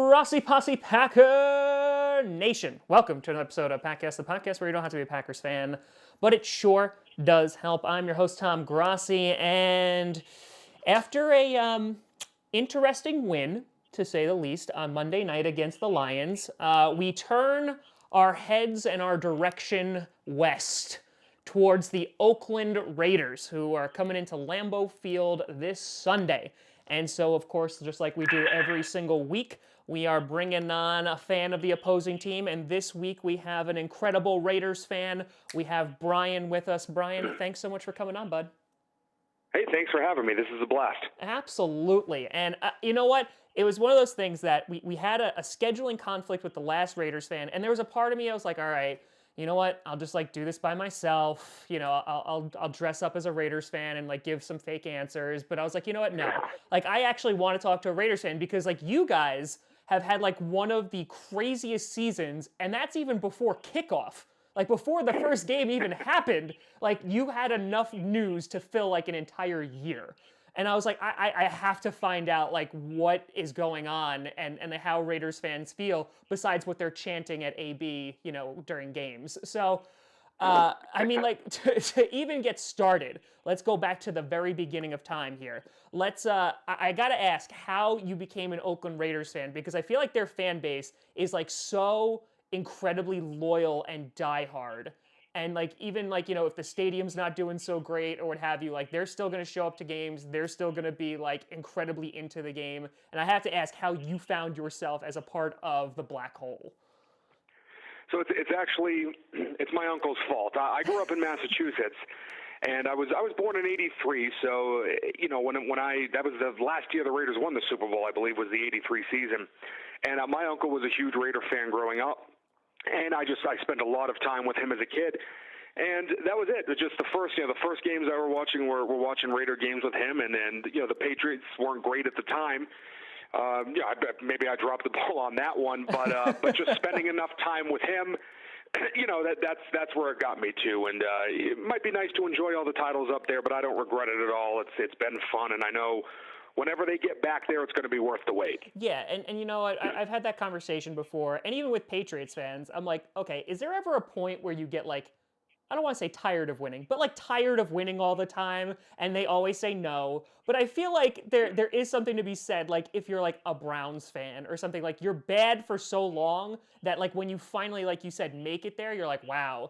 Grossi Posse Packer Nation. Welcome to another episode of Packcast, the podcast where you don't have to be a Packers fan, but it sure does help. I'm your host, Tom Grossi, and after a interesting win, to say the least, on Monday night against the Lions, we turn our heads and our direction west towards the Oakland Raiders, who are coming into Lambeau Field this Sunday. And so, of course, just like we do every single week, we are bringing on a fan of the opposing team. And this week, we have an incredible Raiders fan. We have Brian with us. Brian, thanks so much for coming on, bud. Hey, thanks for having me. This is a blast. Absolutely. And you know what? It was one of those things that we had a scheduling conflict with the last Raiders fan. And there was a part of me, I was like, all right, you know what? I'll just do this by myself. You know, I'll dress up as a Raiders fan and give some fake answers. But I was like, you know what? No. I actually want to talk to a Raiders fan because you guys have had one of the craziest seasons, and that's even before kickoff. Before the first game even happened, you had enough news to fill an entire year. And I was like, I have to find out what is going on and how Raiders fans feel besides what they're chanting at AB, during games. So, to even get started, let's go back to the very beginning of time here. I gotta ask how you became an Oakland Raiders fan, because I feel like their fan base is so incredibly loyal and diehard. And even if the stadium's not doing so great or what have you, they're still going to show up to games. They're still going to be incredibly into the game. And I have to ask how you found yourself as a part of the black hole. So it's actually my uncle's fault. I grew up in Massachusetts, and I was born in '83. So when that was the last year the Raiders won the Super Bowl, I believe was the '83 season. And my uncle was a huge Raider fan growing up. And I spent a lot of time with him as a kid, and that was it. It was just the first games I were watching were watching Raider games with him, and the Patriots weren't great at the time. Maybe I dropped the ball on that one, but just spending enough time with him, that's where it got me to. And it might be nice to enjoy all the titles up there, but I don't regret it at all. It's been fun, and I know whenever they get back there, it's going to be worth the wait. Yeah, and you know what? I've had that conversation before, and even with Patriots fans, I'm like, okay, is there ever a point where you get I don't want to say tired of winning, but tired of winning all the time, and they always say no. But I feel there is something to be said, if you're a Browns fan or something, you're bad for so long that when you finally, you said, make it there, you're like, wow,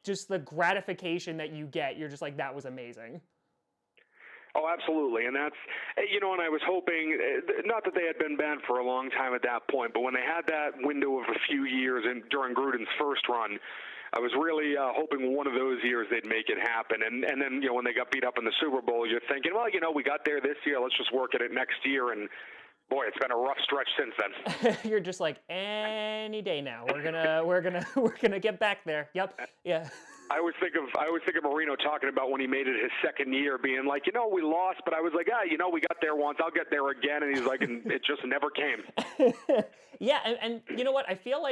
just the gratification that you get, you're just that was amazing. Oh, absolutely. And that's, and I was hoping, not that they had been bad for a long time at that point, but when they had that window of a few years during Gruden's first run, I was really hoping one of those years they'd make it happen. And then, when they got beat up in the Super Bowl, you're thinking, well, we got there this year, let's just work at it next year. And boy, it's been a rough stretch since then. You're just any day now. We're gonna get back there. Yep. Yeah. I always think of Marino talking about when he made it his second year, being like, we lost, but I was like, we got there once, I'll get there again, and he's like, and it just never came. Yeah, and you know what? I feel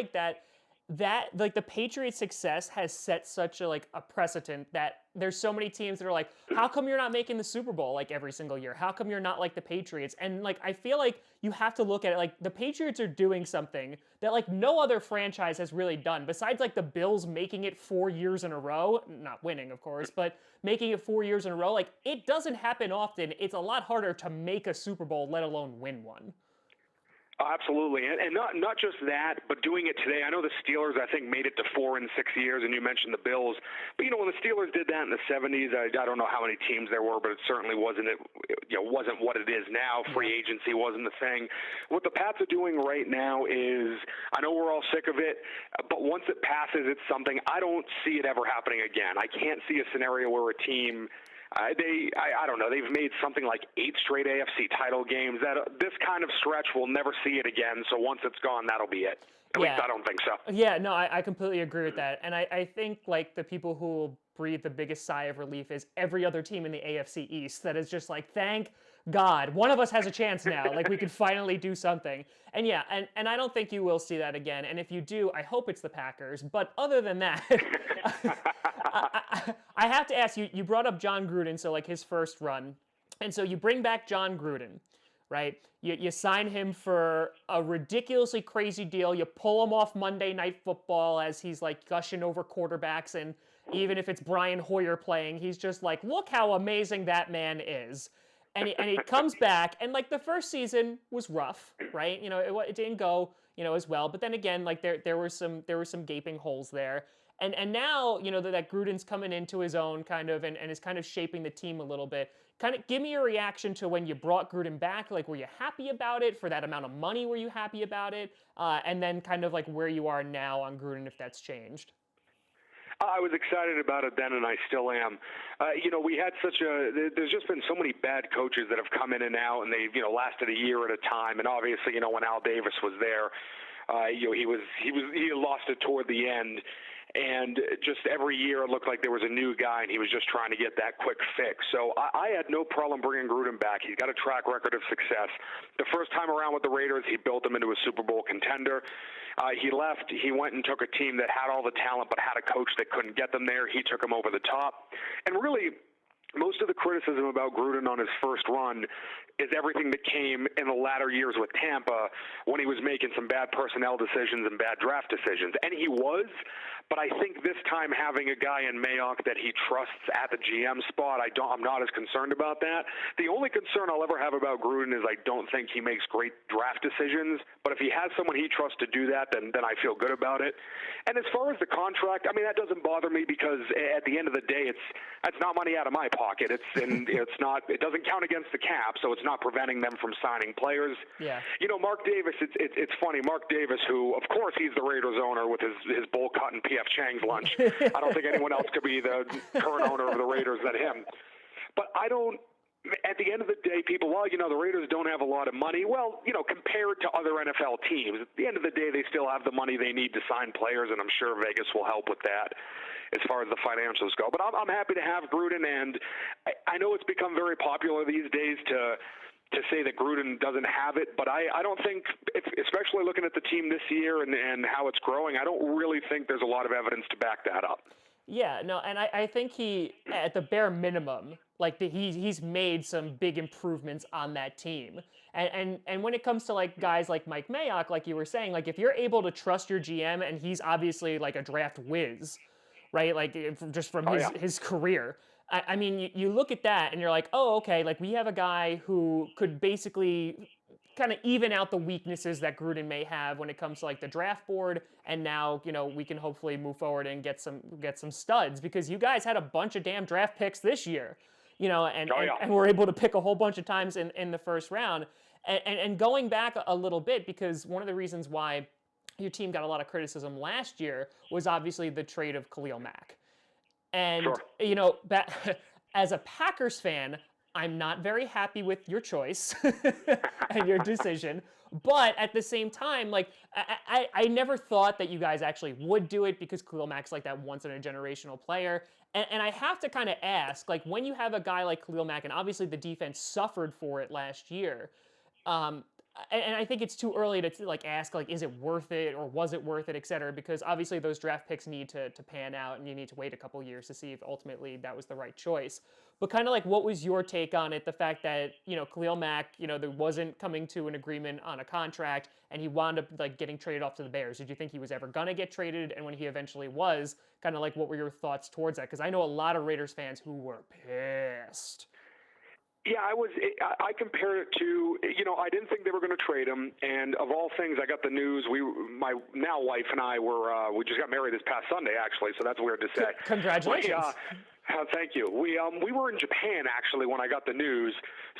that the Patriots' success has set such a precedent that there's so many teams that are how come you're not making the Super Bowl every single year? How come you're not like the Patriots? And I feel you have to look at it the Patriots are doing something that no other franchise has really done besides the Bills making it 4 years in a row, not winning of course, but making it 4 years in a row. It doesn't happen often. It's a lot harder to make a Super Bowl, let alone win one. Absolutely, and not just that, but doing it today. I know the Steelers, I think, made it to 4 in 6 years, and you mentioned the Bills. But when the Steelers did that in the '70s, I don't know how many teams there were, but it certainly wasn't what it is now. Free agency wasn't the thing. What the Pats are doing right now is, I know we're all sick of it, but once it passes, it's something I don't see it ever happening again. I can't see a scenario where a team. I don't know. They've made something like 8 straight AFC title games. This kind of stretch, we'll never see it again. So once it's gone, that'll be it. At least I don't think so. Yeah, no, I completely agree with that. And I think the people who will breathe the biggest sigh of relief is every other team in the AFC East that is just thank God, one of us has a chance now. We could finally do something. And yeah, and I don't think you will see that again. And if you do, I hope it's the Packers. But other than that, I have to ask you, you brought up Jon Gruden, so his first run. And so you bring back Jon Gruden. right? You sign him for a ridiculously crazy deal. You pull him off Monday Night Football as he's like gushing over quarterbacks, and even if it's Brian Hoyer playing, he's just like, look how amazing that man is. And he comes back, and like the first season was rough, right? It didn't go as well. But then again, like there were some gaping holes there. And now, that Gruden's coming into his own kind of and is kind of shaping the team a little bit. Kind of give me your reaction to when you brought Gruden back. Like, were you happy about it? For that amount of money, were you happy about it? And then kind of like where you are now on Gruden, if that's changed. I was excited about it then, and I still am. We had there's just been so many bad coaches that have come in and out, and they've, lasted a year at a time. And obviously, when Al Davis was there, he lost it toward the end. And just every year it looked like there was a new guy, and he was just trying to get that quick fix. So I had no problem bringing Gruden back. He's got a track record of success. The first time around with the Raiders, he built them into a Super Bowl contender. He left. He went and took a team that had all the talent but had a coach that couldn't get them there. He took them over the top. And really, most of the criticism about Gruden on his first run is everything that came in the latter years with Tampa when he was making some bad personnel decisions and bad draft decisions. And he was, but I think this time having a guy in Mayock that he trusts at the GM spot, I'm not as concerned about that. The only concern I'll ever have about Gruden is I don't think he makes great draft decisions, but if he has someone he trusts to do that, then I feel good about it. And as far as the contract, I mean, that doesn't bother me because at the end of the day, that's not money out of my pocket. It doesn't count against the cap, so it's not preventing them from signing players. Yeah. Mark Davis, it's funny. Mark Davis, who, of course, he's the Raiders owner with his bowl cut and P.F. Chang's lunch. I don't think anyone else could be the current owner of the Raiders than him. But at the end of the day, people, the Raiders don't have a lot of money. Well, compared to other NFL teams, at the end of the day, they still have the money they need to sign players, and I'm sure Vegas will help with that as far as the financials go. But I'm happy to have Gruden, and I know it's become very popular these days to say that Gruden doesn't have it, but I don't think, especially looking at the team this year and how it's growing, I don't really think there's a lot of evidence to back that up. Yeah, no, and I think he, at the bare minimum, he's made some big improvements on that team. And when it comes to like guys like Mike Mayock, like you were saying, like if you're able to trust your GM, and he's obviously like a draft whiz, right? Like just from his career. I mean, you look at that and you're like, oh, okay, like we have a guy who could basically kind of even out the weaknesses that Gruden may have when it comes to like the draft board, and now we can hopefully move forward and get some studs, because you guys had a bunch of damn draft picks this year, and we're able to pick a whole bunch of times in the first round, and going back a little bit, because one of the reasons why your team got a lot of criticism last year was obviously the trade of Khalil Mack. And, sure. As a Packers fan, I'm not very happy with your choice and your decision. But at the same time, like, I never thought that you guys actually would do it, because Khalil Mack's like that once-in-a-generational player. And I have to kind of ask, like, when you have a guy like Khalil Mack, and obviously the defense suffered for it last year, and I think it's too early to like ask, like, is it worth it or was it worth it, et cetera, because obviously those draft picks need to pan out, and you need to wait a couple years to see if ultimately that was the right choice. But kind of like, what was your take on it? The fact that, Khalil Mack, there wasn't coming to an agreement on a contract, and he wound up like getting traded off to the Bears. Did you think he was ever going to get traded? And when he eventually was, kind of like, what were your thoughts towards that? Because I know a lot of Raiders fans who were pissed. Yeah, I compared it to, I didn't think they were going to trade him. And of all things, I got the news. My now wife and I we just got married this past Sunday, actually. So that's weird to say. Congratulations. Thank you. We were in Japan actually when I got the news.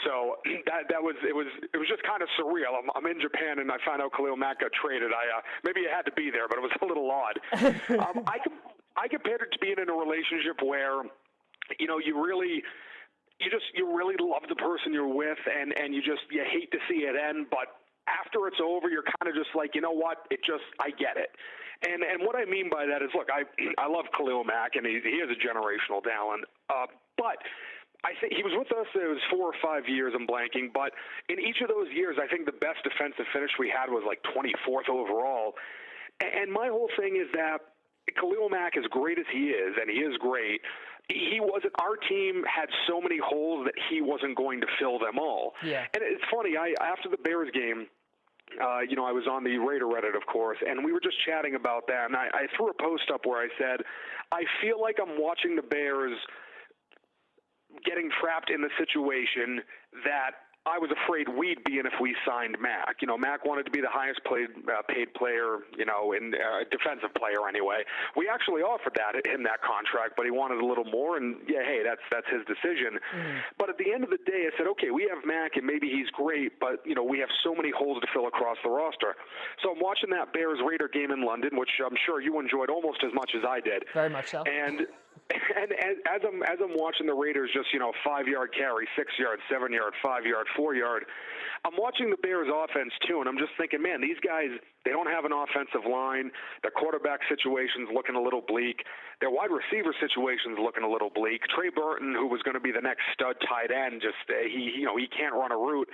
So it was just kind of surreal. I'm in Japan and I found out Khalil Mack got traded. Maybe I had to be there, but it was a little odd. I compared it to being in a relationship where, you really love the person you're with, and you hate to see it end, but after it's over, you're kind of just like, you know what, I get it. And what I mean by that is, look, I love Khalil Mack, and he is a generational talent, but I think he was with us, it was 4 or 5 years, I'm blanking, but in each of those years, I think the best defensive finish we had was like 24th overall. And my whole thing is that Khalil Mack, as great as he is, and he is great, he wasn't. Our team had so many holes that he wasn't going to fill them all. Yeah. And it's funny. After the Bears game, I was on the Raider Reddit, of course, and we were just chatting about that. And I threw a post up where I said, I feel like I'm watching the Bears getting trapped in the situation that I was afraid we'd be in if we signed Mack. Mack wanted to be the highest paid player, in defensive player anyway. We actually offered him that contract, but he wanted a little more, and yeah, hey, that's his decision. But at the end of the day, I said, okay, we have Mack, and maybe he's great, but we have so many holes to fill across the roster. So I'm watching that Bears-Raider game in London, which I'm sure you enjoyed almost as much as I did. Very much so. And as I'm watching the Raiders just 5-yard carry, 6-yard, 7-yard, 5-yard, 4-yard, I'm watching the Bears offense too, and I'm just thinking, man, these guys, they don't have an offensive line. Their quarterback situation's looking a little bleak. Their wide receiver situation's looking a little bleak. Trey Burton, who was going to be the next stud tight end, just he can't run a route.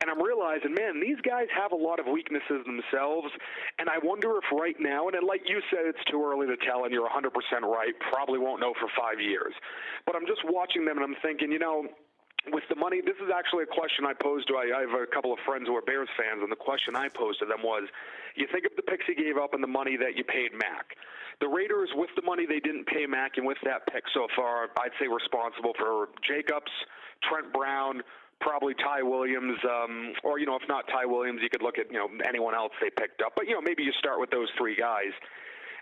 And I'm realizing, man, these guys have a lot of weaknesses themselves, and I wonder if right now, and like you said, it's too early to tell, and you're 100% right, probably won't know for 5 years. But I'm just watching them, and I'm thinking, with the money, this is actually a question I posed to, I have a couple of friends who are Bears fans, and the question I posed to them was, you think of the picks he gave up and the money that you paid Mack. The Raiders, with the money they didn't pay Mack, and with that pick so far, I'd say responsible for Jacobs, Trent Brown, probably Ty Williams, or, if not Ty Williams, you could look at, anyone else they picked up. But, maybe you start with those three guys.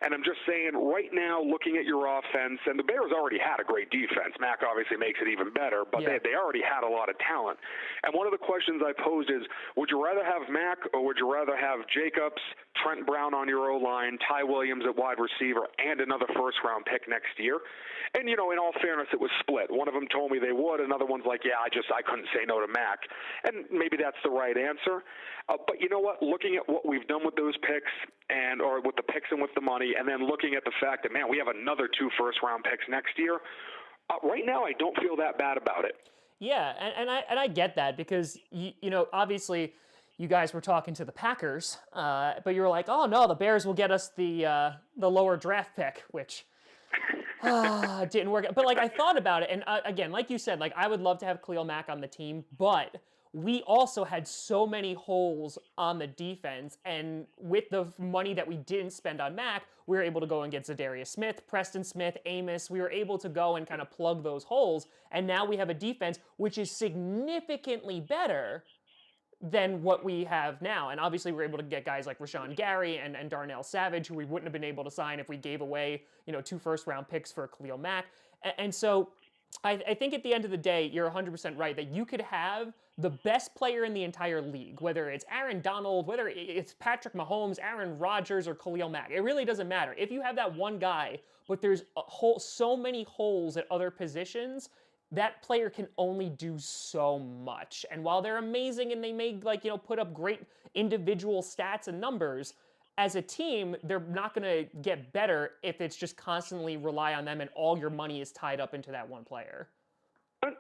And I'm just saying, right now, looking at your offense, and the Bears already had a great defense. Mack obviously makes it even better, but they already had a lot of talent. And one of the questions I posed is, would you rather have Mack or would you rather have Jacobs, Trent Brown on your O-line, Ty Williams at wide receiver, and another first-round pick next year? And, in all fairness, it was split. One of them told me they would. Another one's like, yeah, I couldn't say no to Mack. And maybe that's the right answer. But you know what? Looking at what we've done with those picks, or with the picks and with the money, and then looking at the fact that, man, we have another 2 first-round picks next year, right now I don't feel that bad about it. Yeah, and I get that because, obviously you guys were talking to the Packers, but you were like, oh, no, the Bears will get us the lower draft pick, which didn't work. But, I thought about it, and again, like you said, I would love to have Khalil Mack on the team, but we also had so many holes on the defense, and with the money that we didn't spend on Mack, we were able to go and get Zadarius Smith, Preston Smith, Amos. We were able to go and kind of plug those holes, and now we have a defense which is significantly better than what we have now. And obviously we're able to get guys like Rashawn Gary and Darnell Savage, who we wouldn't have been able to sign if we gave away 2 first-round picks for Khalil Mack. And so I think at the end of the day, you're 100% right that you could have the best player in the entire league, whether it's Aaron Donald, whether it's Patrick Mahomes, Aaron Rodgers, or Khalil Mack. It really doesn't matter. If you have that one guy, but there's so many holes at other positions, that player can only do so much. And while they're amazing and they may put up great individual stats and numbers, as a team, they're not going to get better if it's just constantly rely on them and all your money is tied up into that one player.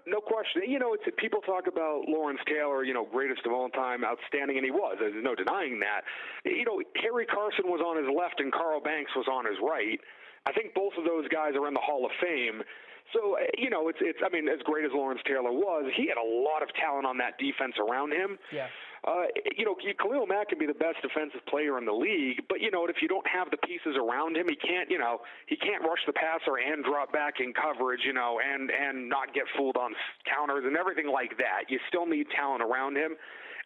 No question. People talk about Lawrence Taylor, greatest of all time, outstanding, and he was. There's no denying that. Harry Carson was on his left and Carl Banks was on his right. I think both of those guys are in the Hall of Fame. So, as great as Lawrence Taylor was, he had a lot of talent on that defense around him. Yeah. Khalil Mack can be the best defensive player in the league, but if you don't have the pieces around him, he can't rush the passer and drop back in coverage, and not get fooled on counters and everything like that. You still need talent around him.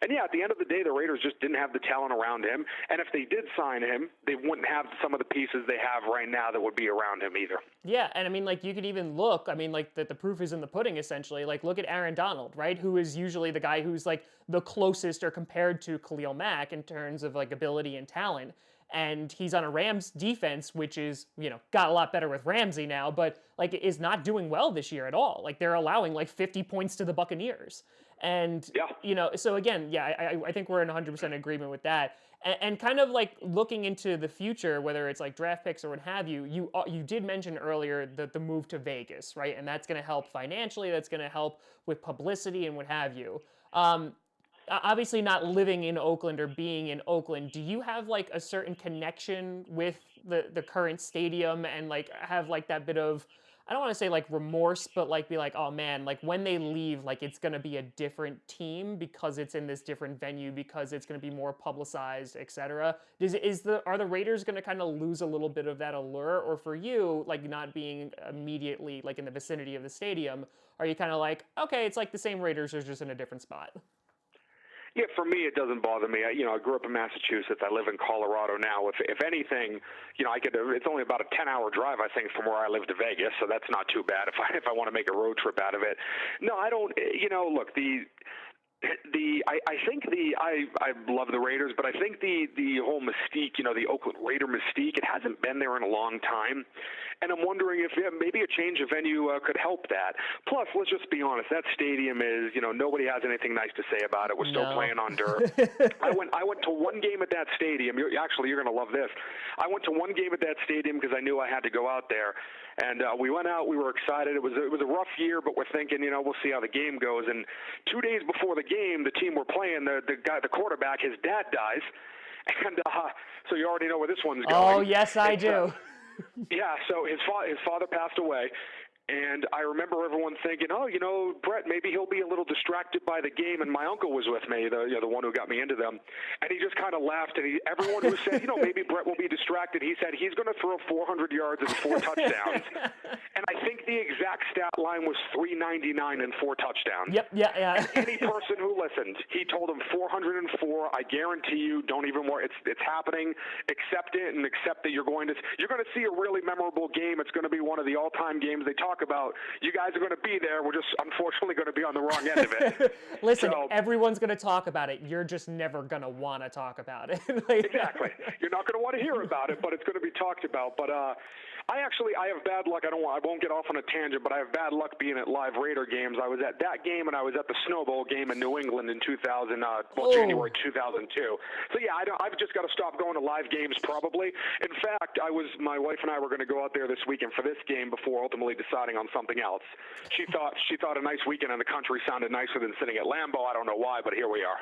And yeah, at the end of the day, the Raiders just didn't have the talent around him. And if they did sign him, they wouldn't have some of the pieces they have right now that would be around him either. Yeah, and you could even look, the proof is in the pudding, essentially. Look at Aaron Donald, right? Who is usually the guy who's, the closest or compared to Khalil Mack in terms of, ability and talent. And he's on a Rams defense, which is, got a lot better with Ramsey now, but, is not doing well this year at all. They're allowing, 50 points to the Buccaneers. And, so again, yeah, I think we're in 100% agreement with that. And kind of looking into the future, whether it's draft picks or what have you, you did mention earlier the move to Vegas, right? And that's going to help financially, that's going to help with publicity and what have you. obviously not living in Oakland or being in Oakland, do you have like a certain connection with the current stadium and like have like that bit of, I don't want to say like remorse, but like be like, oh man, like when they leave, like it's gonna be a different team because it's in this different venue, because it's gonna be more publicized, etc. Are the Raiders gonna kind of lose a little bit of that allure, or for you, like not being immediately like in the vicinity of the stadium, are you kind of like, okay, it's like the same Raiders, are just in a different spot? Yeah, for me, it doesn't bother me. I grew up in Massachusetts. I live in Colorado now. If anything, it's only about a 10-hour drive, I think, from where I live to Vegas, so that's not too bad if I want to make a road trip out of it. No, I don't. Look, I love the Raiders, but I think the whole mystique, the Oakland Raider mystique, it hasn't been there in a long time, and I'm wondering if maybe a change of venue could help that. Plus, let's just be honest, that stadium is, nobody has anything nice to say about it. We're still playing on dirt. I went to one game at that stadium. You're going to love this. I went to one game at that stadium because I knew I had to go out there, and we went out. We were excited. It was a rough year, but we're thinking, we'll see how the game goes. And 2 days before the game, the team we're playing, the quarterback, his dad dies, and so you already know where this one's going. Oh yes, I do. Yeah, so his father passed away. And I remember everyone thinking, Brett, maybe he'll be a little distracted by the game. And my uncle was with me, the one who got me into them. And he just kind of laughed. And everyone who said, maybe Brett will be distracted, he said he's going to throw 400 yards and 4 touchdowns. And I think the exact stat line was 399 and 4 touchdowns. Yep, yeah. And any person who listened, he told them 404. I guarantee you, don't even worry. It's happening. Accept it and accept that you're going to see a really memorable game. It's going to be one of the all-time games they talk about. You guys are going to be there. We're just unfortunately going to be on the wrong end of it. Listen, everyone's going to talk about it. You're just never going to want to talk about it. Exactly. You're not going to want to hear about it, but it's going to be talked about. But I have bad luck. I won't get off on a tangent, but I have bad luck being at live Raider games. I was at that game, and I was at the Snow Bowl game in New England in January 2002. So yeah, I've just got to stop going to live games probably. In fact, my wife and I were going to go out there this weekend for this game before ultimately deciding on something else. She thought a nice weekend in the country sounded nicer than sitting at Lambeau. I don't know why, but here we are.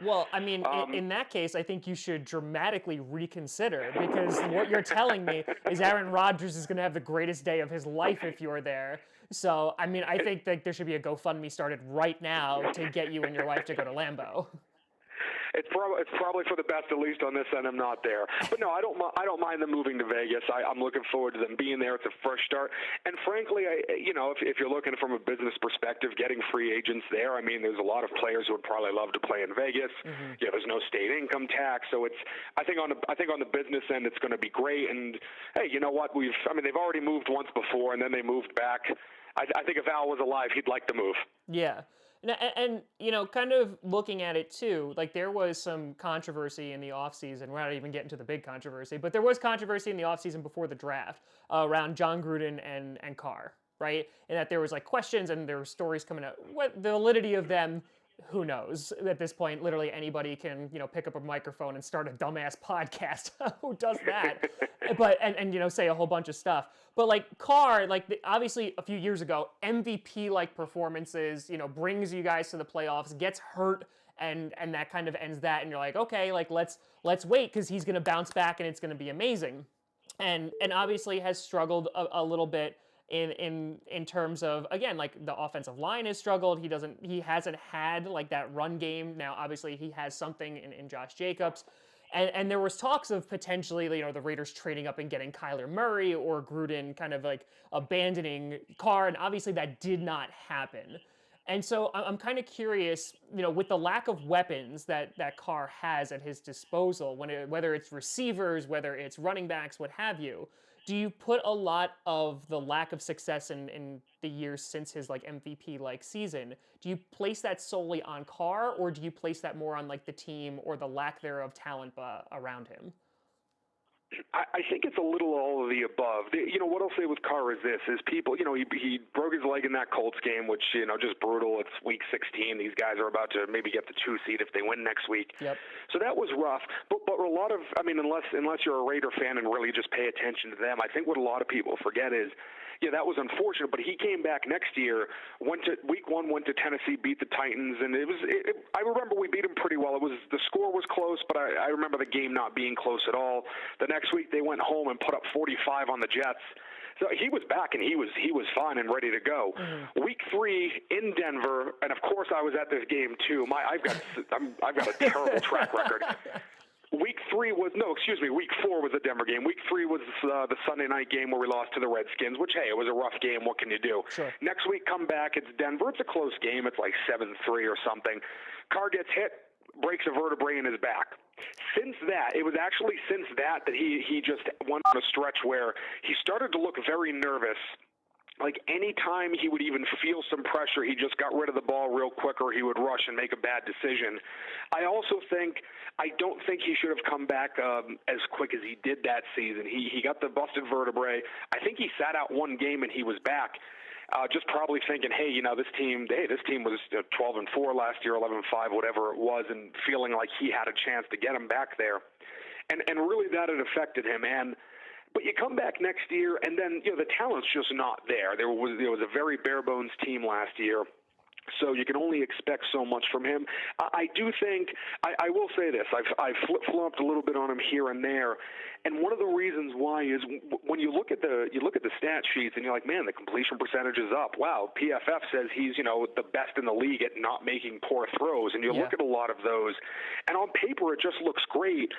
Well, I mean, in that case, I think you should dramatically reconsider, because what you're telling me is Aaron Rodgers is going to have the greatest day of his life if you're there. So, I mean, I think that there should be a GoFundMe started right now to get you and your wife to go to Lambeau. It's probably for the best, at least on this end. I'm not there, but no, I don't mind them moving to Vegas. I'm looking forward to them being there. It's a fresh start, and frankly, if you're looking from a business perspective, getting free agents there. I mean, there's a lot of players who would probably love to play in Vegas. Mm-hmm. Yeah, there's no state income tax, so I think on the business end, it's going to be great. And hey, you know what? They've already moved once before, and then they moved back. I think if Al was alive, he'd like to move. Yeah. And kind of looking at it too, like there was some controversy in the offseason. We're not even getting to the big controversy, but there was controversy in the offseason before the draft around Jon Gruden and Carr, right? And that there was like questions and there were stories coming out. What the validity of them, who knows? At this point, literally anybody can, pick up a microphone and start a dumbass podcast. Who does that? But and say a whole bunch of stuff. But like Carr, obviously a few years ago, MVP-like performances, brings you guys to the playoffs, gets hurt, and that kind of ends that. And you're like, okay, like let's wait, because he's going to bounce back and it's going to be amazing. And obviously has struggled a little bit in terms of, again, like the offensive line has struggled. He hasn't had like that run game. Now, obviously he has something in Josh Jacobs. And there was talks of potentially, the Raiders trading up and getting Kyler Murray, or Gruden kind of like abandoning Carr. And obviously that did not happen. And so I'm kind of curious, with the lack of weapons that Carr has at his disposal, whether it's receivers, whether it's running backs, what have you, do you put a lot of the lack of success in the years since his like MVP-like season, do you place that solely on Carr, or do you place that more on like the team or the lack thereof talent around him? I think it's a little all of the above. What I'll say with Carr is this: is people, he broke his leg in that Colts game, which just brutal. It's week 16. These guys are about to maybe get the 2 seed if they win next week. Yep. So that was rough. But a lot of, unless you're a Raider fan and really just pay attention to them, I think what a lot of people forget is, yeah, that was unfortunate, but he came back next year, week 1, went to Tennessee, beat the Titans, and I remember we beat him pretty well. The score was close, but I remember the game not being close at all. The next week they went home and put up 45 on the Jets. So he was back and he was fine and ready to go. Mm-hmm. Week 3 in Denver, and of course I was at this game too. I've got a terrible track record. Week 4 was the Denver game. Week 3 was the Sunday night game where we lost to the Redskins, which, hey, it was a rough game. What can you do? Sure. Next week, come back. It's Denver. It's a close game. It's like 7-3 or something. Carr gets hit, breaks a vertebrae in his back. Since that, it was actually since that he just went on a stretch where he started to look very nervous. Like any time he would even feel some pressure, he just got rid of the ball real quick, or he would rush and make a bad decision. I don't think he should have come back as quick as he did that season. He got the busted vertebrae. I think he sat out 1 game and he was back. Just probably thinking, hey, this team was 12-4 last year, 11-5, whatever it was, and feeling like he had a chance to get him back there. And really that had affected him. But you come back next year, and then the talent's just not there. There was a very bare bones team last year, so you can only expect so much from him. I do think I will say this: I've flip-flopped a little bit on him here and there, and one of the reasons why is when you look at the stat sheets and you're like, man, the completion percentage is up. Wow, PFF says he's the best in the league at not making poor throws, and you look at a lot of those, and on paper it just looks great.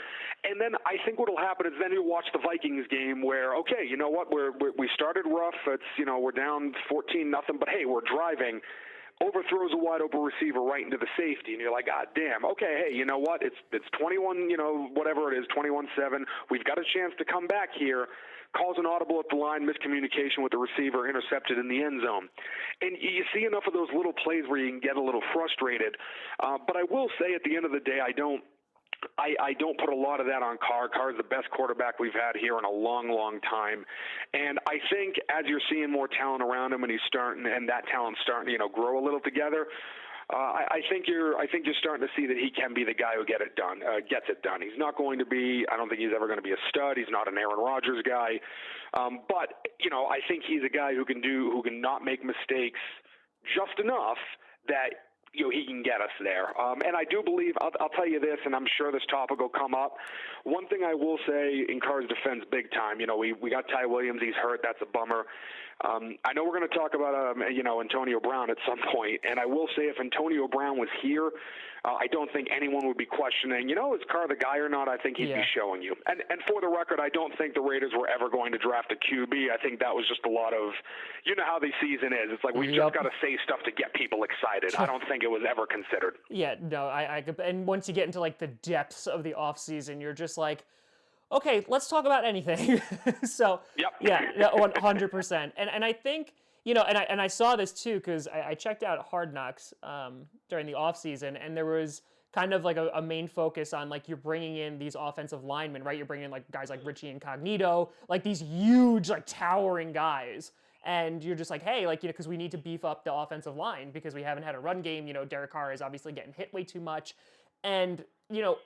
And then I think what'll happen is then you'll watch the Vikings game where, okay, you know what, we started rough. It's we're down 14-0, but hey, we're driving. Overthrows a wide open receiver right into the safety, and you're like, God damn, okay, hey, you know what? It's 21, whatever it is, 21-7. We've got a chance to come back here. Calls an audible at the line, miscommunication with the receiver, intercepted in the end zone. And you see enough of those little plays where you can get a little frustrated. But I will say at the end of the day, I don't put a lot of that on Carr. Carr's the best quarterback we've had here in a long, long time. And I think as you're seeing more talent around him and that talent's starting to, grow a little together, I think you're starting to see that he can be the guy who gets it done. He's not going to be, I don't think he's ever going to be a stud. He's not an Aaron Rodgers guy. But I think he's a guy who can not make mistakes just enough that he can get us there. And I do believe, I'll tell you this, and I'm sure this topic will come up. One thing I will say in Carr's defense big time, we got Ty Williams. He's hurt. That's a bummer. I know we're going to talk about, Antonio Brown at some point, and I will say if Antonio Brown was here, I don't think anyone would be questioning, is Carr the guy or not? I think he'd be showing you. And for the record, I don't think the Raiders were ever going to draft a QB. I think that was just a lot of, how the season is. It's like we've just got to say stuff to get people excited. I don't think it was ever considered. Yeah, no, and once you get into like the depths of the offseason, you're just like, okay, let's talk about anything. So, yeah, 100%. And I think, and I saw this too, because I checked out Hard Knocks during the offseason, and there was kind of like a main focus on like you're bringing in these offensive linemen, right? You're bringing in like guys like Richie Incognito, like these huge, like towering guys. And you're just like, hey, like, because we need to beef up the offensive line because we haven't had a run game. Derek Carr is obviously getting hit way too much. And,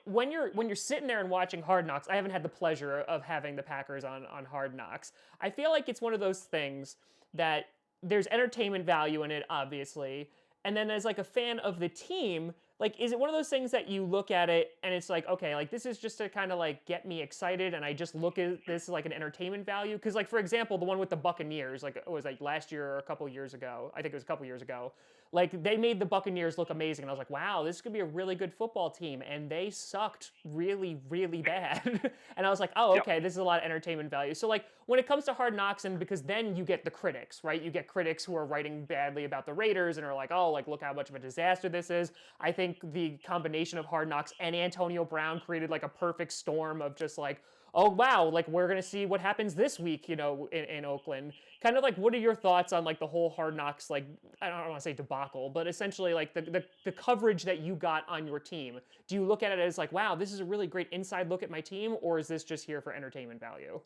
when you're sitting there and watching Hard Knocks, I haven't had the pleasure of having the Packers on Hard Knocks. I feel like it's one of those things that there's entertainment value in it, obviously. And then as like a fan of the team, like, is it one of those things that you look at it and it's like, okay, like this is just to kind of like get me excited and I just look at this like an entertainment value? Because like, for example, the one with the Buccaneers, like it was like last year or a couple years ago, I think it was a couple years ago, like they made the Buccaneers look amazing. And I was like, wow, this could be a really good football team. And they sucked really, really bad. And I was like, oh, okay, this is a lot of entertainment value. So like when it comes to Hard Knocks, and because then you get the critics, right? You get critics who are writing badly about the Raiders and are like, oh, like look how much of a disaster this is. I think the combination of Hard Knocks and Antonio Brown created like a perfect storm of just like, oh wow, like we're gonna see what happens this week, in Oakland. Kind of like, what are your thoughts on like the whole Hard Knocks, like I don't want to say debacle, but essentially like the coverage that you got on your team? Do you look at it as like, wow, this is a really great inside look at my team, or is this just here for entertainment value?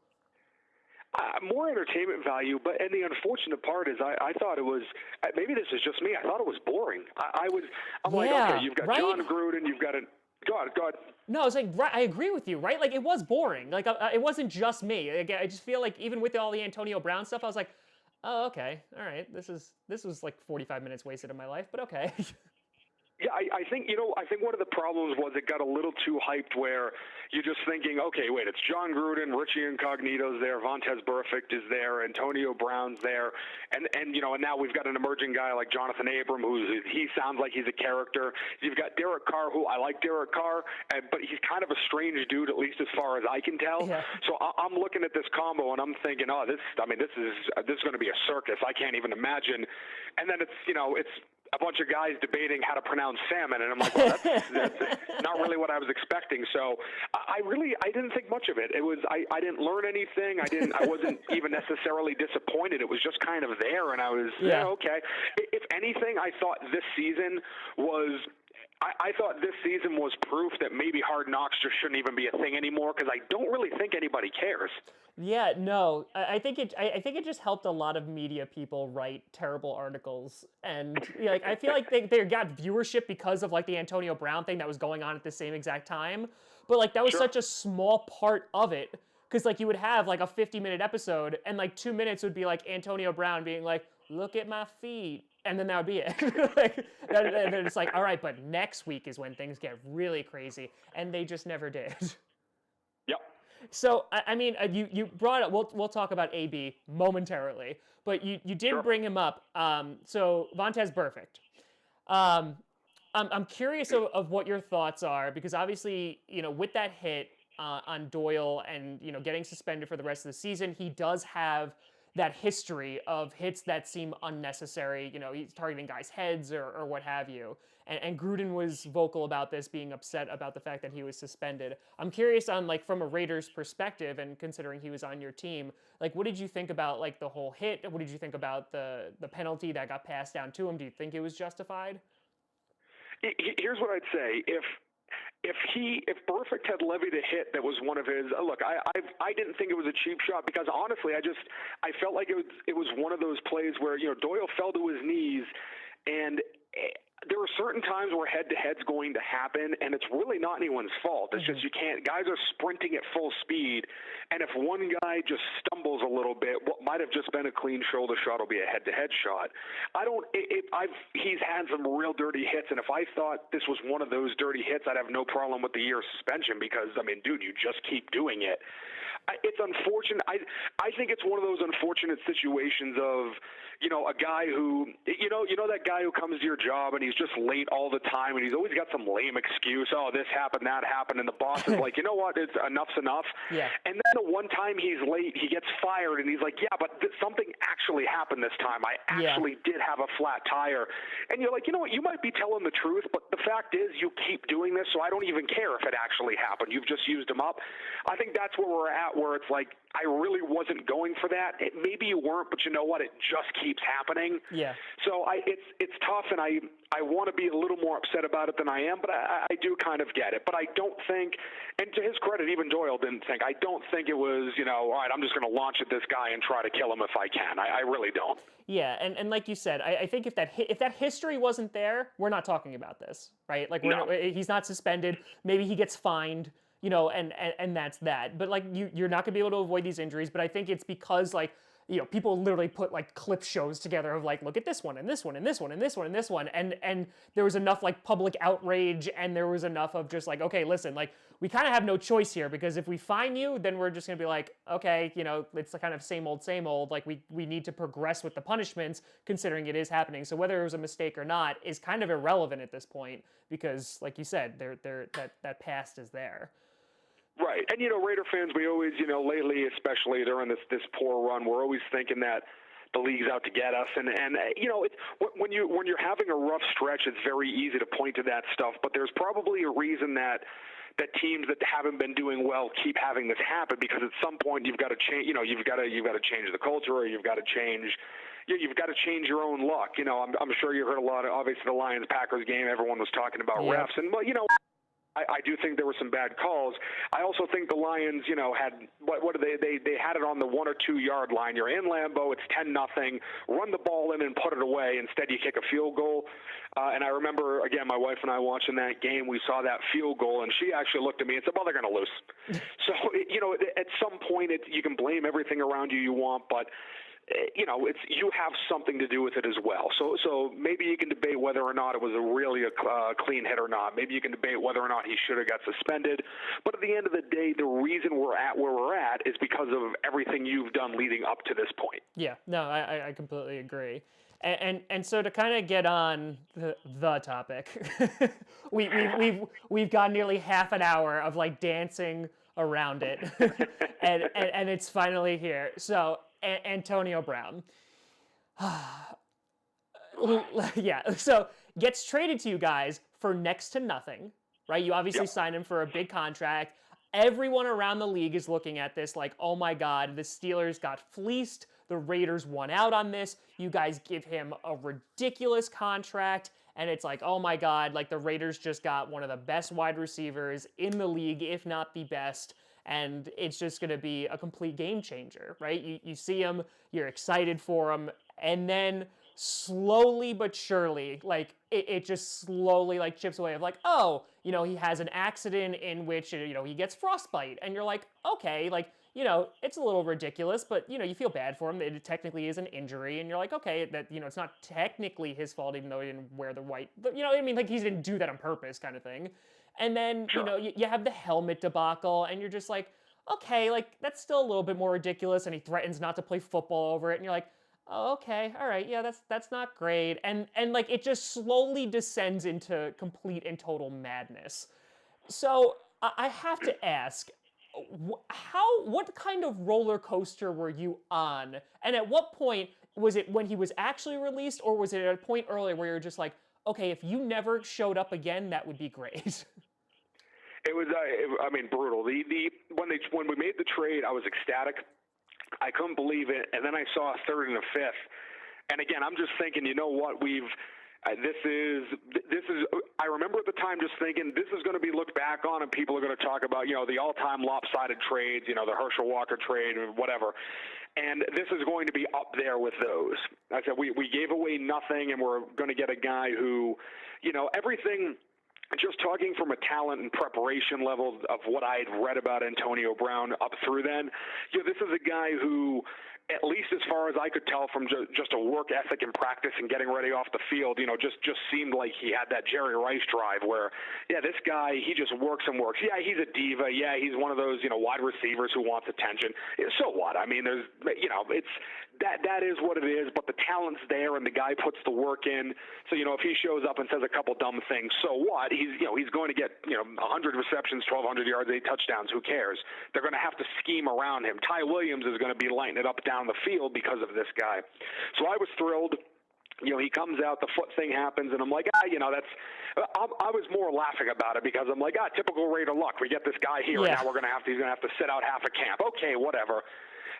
More entertainment value, and the unfortunate part is I thought it was, maybe this is just me, I thought it was boring. I'm like, okay, you've got right? Jon Gruden, you've got go ahead. No, I was like, right, I agree with you, right? Like, it was boring. Like, it wasn't just me. Like, I just feel like even with all the Antonio Brown stuff, I was like, oh, okay, all right, this was like 45 minutes wasted of my life, but okay. Yeah, I think one of the problems was it got a little too hyped where you're just thinking, okay, wait, it's Jon Gruden, Richie Incognito's there, Vontaze Burfict is there, Antonio Brown's there, and now we've got an emerging guy like Jonathan Abram, he sounds like he's a character. You've got Derek Carr, who I like Derek Carr, but he's kind of a strange dude, at least as far as I can tell. Yeah. So I'm looking at this combo and I'm thinking, this is going to be a circus. I can't even imagine. And then it's a bunch of guys debating how to pronounce salmon, and I'm like, well, that's not really what I was expecting. So I didn't think much of it. It was I didn't learn anything. I wasn't even necessarily disappointed. It was just kind of there, and I was okay. If anything, I thought this season was. I thought this season was proof that maybe Hard Knocks just shouldn't even be a thing anymore, because I don't really think anybody cares. Yeah, no, I think it just helped a lot of media people write terrible articles, and like I feel like they got viewership because of like the Antonio Brown thing that was going on at the same exact time, but like that was such a small part of it, because like you would have like a 50-minute episode, and like 2 minutes would be like Antonio Brown being like, look at my feet. And then that would be it. And then it's like, all right, but next week is when things get really crazy. And they just never did. Yep. So, I mean, you brought up, we'll talk about AB momentarily, but you did bring him up. So, Vontaze Burfict. I'm curious of what your thoughts are, because obviously, with that hit on Doyle and, getting suspended for the rest of the season, he does have that history of hits that seem unnecessary. He's targeting guys' heads or what have you. And Gruden was vocal about this, being upset about the fact that he was suspended. I'm curious on, like, from a Raiders perspective, and considering he was on your team, like, what did you think about, like, the whole hit? What did you think about the penalty that got passed down to him? Do you think it was justified? Here's what I'd say. If Burfict had levied a hit that was one of his, look, I didn't think it was a cheap shot, because honestly, I felt like it was one of those plays where Doyle fell to his knees, and there are certain times where head-to-head's going to happen, and it's really not anyone's fault. It's just guys are sprinting at full speed, and if one guy just stumbles a little bit, what might have just been a clean shoulder shot will be a head-to-head shot. He's had some real dirty hits, and if I thought this was one of those dirty hits, I'd have no problem with the year suspension, because, I mean, dude, you just keep doing it. It's unfortunate. I think it's one of those unfortunate situations of, a guy who, that guy who comes to your job and he's just late all the time, and he's always got some lame excuse. Oh, this happened, that happened, and the boss is like, you know what? Enough's enough. Yeah. And then the one time he's late, he gets fired, and he's like, yeah, but something actually happened this time. I actually did have a flat tire. And you're like, you know what? You might be telling the truth, but the fact is you keep doing this, so I don't even care if it actually happened. You've just used them up. I think that's where we're at, where it's like, I really wasn't going for that. Maybe you weren't, but you know what? It just keeps happening. Yeah. So it's tough, and I want to be a little more upset about it than I am, but I do kind of get it. But I don't think, and to his credit, even Doyle didn't think, I don't think it was, all right, I'm just going to launch at this guy and try to kill him if I can. I really don't. Yeah, and like you said, I think if that history wasn't there, we're not talking about this, right? Like, he's not suspended. Maybe he gets fined. And that's that. But like you're not gonna be able to avoid these injuries. But I think it's because like people literally put like clip shows together of like, look at this one and this one and this one and this one and this one, and there was enough like public outrage, and there was enough of just like, okay, listen, like we kind of have no choice here, because if we fine you, then we're just gonna be like, okay, it's the kind of same old. Like we need to progress with the punishments, considering it is happening. So whether it was a mistake or not is kind of irrelevant at this point, because like you said, that past is there. Right. And, Raider fans, we always, lately, especially during this poor run, we're always thinking that the league's out to get us. And it's, when you're having a rough stretch, it's very easy to point to that stuff. But there's probably a reason that that teams that haven't been doing well keep having this happen, because at some point you've got to change. You've got to change the culture, or you've got to change. You've got to change your own luck. I'm sure you heard a lot of, obviously, the Lions-Packers game. Everyone was talking about refs, and I do think there were some bad calls. I also think the Lions, had what did they had it on the 1 or 2 yard line. You're in Lambeau, it's 10-0. Run the ball in and put it away. Instead, you kick a field goal. And I remember, again, my wife and I watching that game. We saw that field goal, and she actually looked at me and said, "Well, they're going to lose." So at some point, you can blame everything around you want, but you have something to do with it as well. So maybe you can debate whether or not it was really a clean hit or not. Maybe you can debate whether or not he should have got suspended. But at the end of the day, the reason we're at where we're at is because of everything you've done leading up to this point. Yeah, no, I completely agree. And so to kind of get on the topic, we've got nearly half an hour of like dancing around it, and it's finally here. So Antonio Brown, yeah. So gets traded to you guys for next to nothing, right? You obviously signed him for a big contract. Everyone around the league is looking at this like, oh my God, the Steelers got fleeced. The Raiders won out on this. You guys give him a ridiculous contract. And it's like, oh my God, like the Raiders just got one of the best wide receivers in the league, if not the best. And it's just going to be a complete game changer, right? You see him, you're excited for him. And then slowly but surely, like it just slowly like chips away of like, oh, he has an accident in which, he gets frostbite. And you're like, okay, like, it's a little ridiculous, but, you feel bad for him. It technically is an injury. And you're like, okay, that, it's not technically his fault, even though he didn't wear the white, but, I mean, like he didn't do that on purpose kind of thing. And then, Sure. You have the helmet debacle and you're just like, okay, like that's still a little bit more ridiculous. And he threatens not to play football over it. And you're like, oh, okay, all right, yeah, that's not great. And like it just slowly descends into complete and total madness. So I have to ask, what kind of roller coaster were you on? And at what point was it when he was actually released, or was it at a point earlier where you're just like, okay, if you never showed up again, that would be great? It was, brutal. When we made the trade, I was ecstatic. I couldn't believe it, and then I saw a third and a fifth. And again, I'm just thinking, you know what? This is. I remember at the time just thinking this is going to be looked back on, and people are going to talk about, the all-time lopsided trades, the Herschel Walker trade, or whatever. And this is going to be up there with those. I said we gave away nothing, and we're going to get a guy who, everything. Just talking from a talent and preparation level of what I had read about Antonio Brown up through then, this is a guy who, at least as far as I could tell from just a work ethic and practice and getting ready off the field, just seemed like he had that Jerry Rice drive where, this guy, he just works and works. Yeah, he's a diva. Yeah, he's one of those, wide receivers who wants attention. So what? I mean, there's, it's that is what it is, but the talent's there and the guy puts the work in. So, if he shows up and says a couple dumb things, so what? He's going to get, 100 receptions, 1,200 yards, 8 touchdowns. Who cares? They're going to have to scheme around him. Ty Williams is going to be lighting it up down the field because of this guy. So I was thrilled. He comes out, the foot thing happens, and I'm like, that's. I was more laughing about it because I'm like, typical Raider luck. We get this guy here, and now he's going to have to sit out half a camp. Okay, whatever.